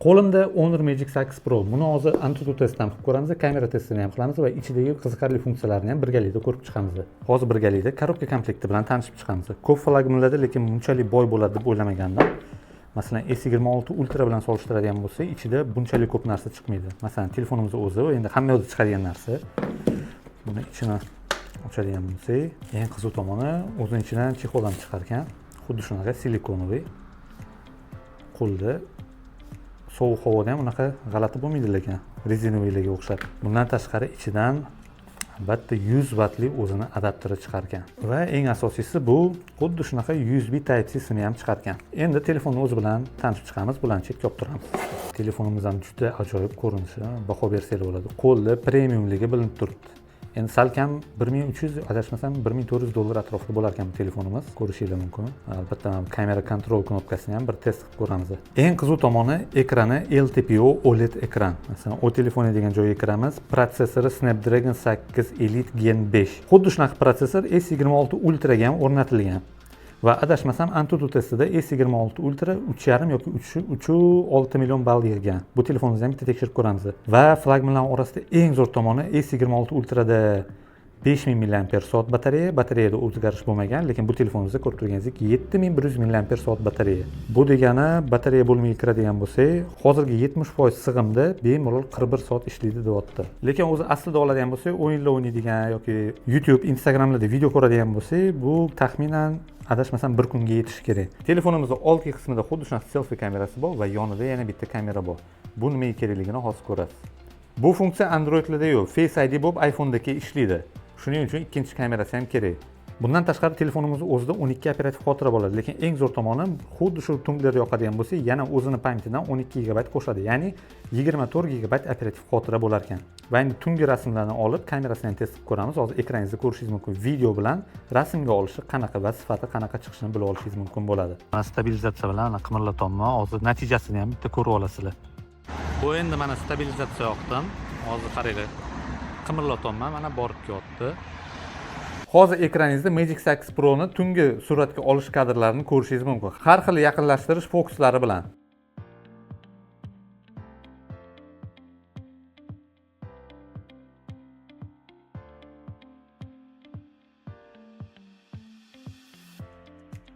Qo'limda Honor Magic 8 Pro. Buni hozir Antutu testdan qilib ko'ramiz, kamera testini ham qilamiz va ichidagi qiziqarli funksiyalarni ham birgalikda ko'rib chiqamiz. Hozir birgalikda korobka komplekti bilan tanishib chiqamiz. Ko'p flagmanlarda lekin bunchalik boy bo'ladi deb o'ylamagandim. Masalan, S26 Ultra bilan solishtiradigan bo'lsak, ichida bunchalik ko'p narsa chiqmaydi. Masalan, telefonimiz o'zi endi hamma yoqda chiqadigan narsa. Buni ichini ochadigan bo'lsak, eng qiziq tomoni o'zining ichidan chexol ham chiqar ekan. Xuddi shunaqa silikonoviy. Qo'lda sovuq havoda ham unaqa g'alati bo'lmaydi lekin rezinoviylarga o'xshab. Bundan tashqari ichidan albatta 100 vatli o'zini adapteri chiqar ekan. Va eng asosiysi bu xuddi shunaqa USB Type-C simi ham chiqar ekan. Endi telefonni o'zi bilan tanishib chiqamiz, bularni chetga olib turamiz. Telefonimiz ham juda ajoyib ko'rinishi, baho bersanglar bo'ladi. Qo'lda premiumligi bilinib turibdi. Endi salkam 1300, adashmasam 1400 dollar atrofida bo'lar ekan bu telefonimiz. Ko'rishingiz mumkin. Albatta kamera kontrol knopkasini ham bir test qilib ko'ramiz. Eng qiziq tomoni ekrani LTPO OLED ekran. Masalan, o telefoni degan joyga kiramiz. Protsessori Snapdragon 8 Elite Gen 5. Xuddi shunaqa protsessor S26 Ultra ga ham o'rnatilgan. Va adashmasam Antutu testida S26 Ultra 3,5 yoki 3,6 million ball yig'gan. Bu telefonimizni ham bitta tekshirib ko'ramiz. Va flagmanlar orasida eng zo'r tomoni S26 Ultrada 5000 mAh batareya, batareyada o'zgarish bo'lmagan, lekin bu telefonimizda ko'rib turganingizdek 7100 mAh batareya. Bu degani batareya bo'lmay kiradigan bo'lsa, hozirgi 70% sig'imda bemalol 41 soat ishlaydi deyapti. Lekin o'zi aslida oladigan bo'lsa, o'yinlar o'ynaydigan yoki YouTube, Instagramlarda video ko'radigan bo'lsa, bu taxminan adashmasam bir kunga yetishi kerak. Telefonimizning oldki qismida xuddi shunaqa selfie kamerasi bor va yonida yana bitta kamera bor. Bu nimaga kerakligini hozir ko'rasiz. Bu funksiya Androidlarda yo'q, Face ID bo'lib iPhone'dagi ishlaydi. Shuning uchun ikkinchi kamerasi ham kerak. Bundan tashqari telefonimizning o'zida 12 operativ xotira bo'ladi, lekin eng zo'r tomoni xuddi shu tunglar yoqadigan bo'lsa, yana o'zini pamyatidan 12 GB qo'shadi, ya'ni 24 GB operativ xotira bo'lar ekan. Va endi tungi rasmlarni olib, kamerasini ham test qilib ko'ramiz. Hozir ekrangizda ko'rishingiz mumkin. Video bilan rasmga olishi qanaqa va sifati qanaqa chiqishini bilib olishingiz mumkin bo'ladi. Mana stabilizatsiya bilan qimirlatyapman. Hozir natijasini ham bitta ko'rib olasizlar. Bu endi mana stabilizatsiya yoqdim. Hozir qaranglar. Qimirlatyapman, mana borib ketdi. Hozir ekraningizda Magic 8 Pro ni tungi suratga olish kadrlarini ko'rishingiz mumkin. Har xil yaqinlashtirish fokuslari bilan.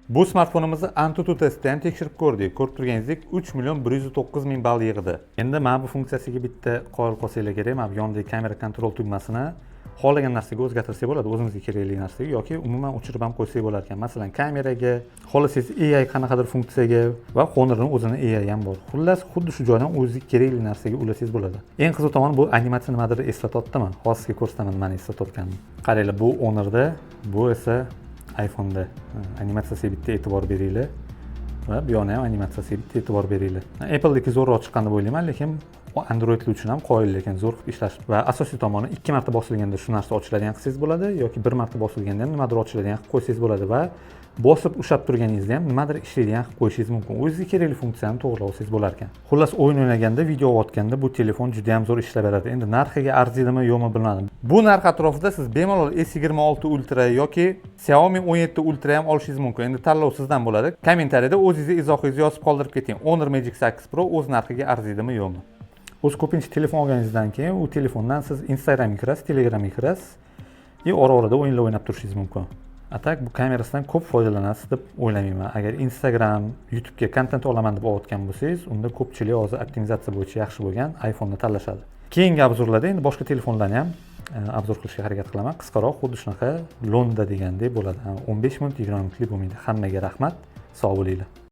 Bu smartfonimizni Antutu testda ham tekshirib ko'rdik. Ko'rib turganingizdek 3.109.000 ball yig'di. Endi mana bu funksiyasiga bitta qo'l qo'ysanglar kerak. Mana bu yondagi kamera kontrol tugmasini xohlagan narsaga o'zgartirsak bo'ladi, o'zimizga kerakli narsaga yoki umuman o'chirib ham qo'ysak bo'lar ekan. Masalan, kameraga, xohlasangiz AI qanaqadir funksiyaga va Honor'ning o'zini AI ham bor. Xullas, xuddi shu joydan o'zingizga kerakli narsaga ulasangiz bo'ladi. Eng qiziq tomoni bu animatsiya nimadir eslatyaptimi? Hozir sizga ko'rsataman nimani eslatayotganini. Qaranglar, bu Honor'da, bu esa iPhone'da. Animatsiyasiga bitta e'tibor beringlar. Va bu yerda ham animatsiyasiga bitta e'tibor beringlar. Apple'dagi zo'rroq chiqqan deb o'ylayman, lekin Androidlar uchun ham qoyil, lekin zo'r qilib ishlash. Va asosiy tomoni 2 marta bosilganda shu narsa ochiladigan qilsangiz bo'ladi yoki 1 marta bosilganda ham nimadir ochiladigan qilib qo'ysangiz bo'ladi va bosib ushlab turganingizda ham nimadir ishlaydigan qilib qo'yishingiz mumkin. O'zingizga kerakli funksiyani to'g'rilab olsangiz bo'lar ekan. Xullas, o'yin o'ynaganda, video olayotganda bu telefon juda ham zo'r ishlab beradi. Endi narxiga arziydimi, yo'qmi bilmadim. Bu narx atrofida siz bemalol S26 Ultra yoki Xiaomi 17 Ultra ham olishingiz mumkin. Endi tanlov sizdan bo'ladi. Kommentariyada o'zingizning izohingizni yozib qoldirib keting. Honor Magic 8 Pro o'z narxiga arziydimi, yo'qmi? O'z ko'pincha telefon olganingizdan keyin u telefondan siz Instagramga kirasiz, Telegramga kirasiz va ora-orada o'yinlar o'ynab turishingiz mumkin. Atak bu kamerasidan ko'p foydalanasiz deb o'ylamayman. Agar Instagram, YouTube'ga kontent olaman deb olayotgan bo'lsangiz, unda ko'pchilik hozir optimizatsiya bo'yicha yaxshi bo'lgan iPhone'ni tanlashadi. Keyingi obzorlarda endi boshqa telefonlarni ham obzor qilishga harakat qilaman. Qisqaroq, xuddi shunaqa Londa degandek bo'ladi. 15 minut, 20 minutlik bo'lmaydi. Hammaga rahmat. Sog' bo'linglar.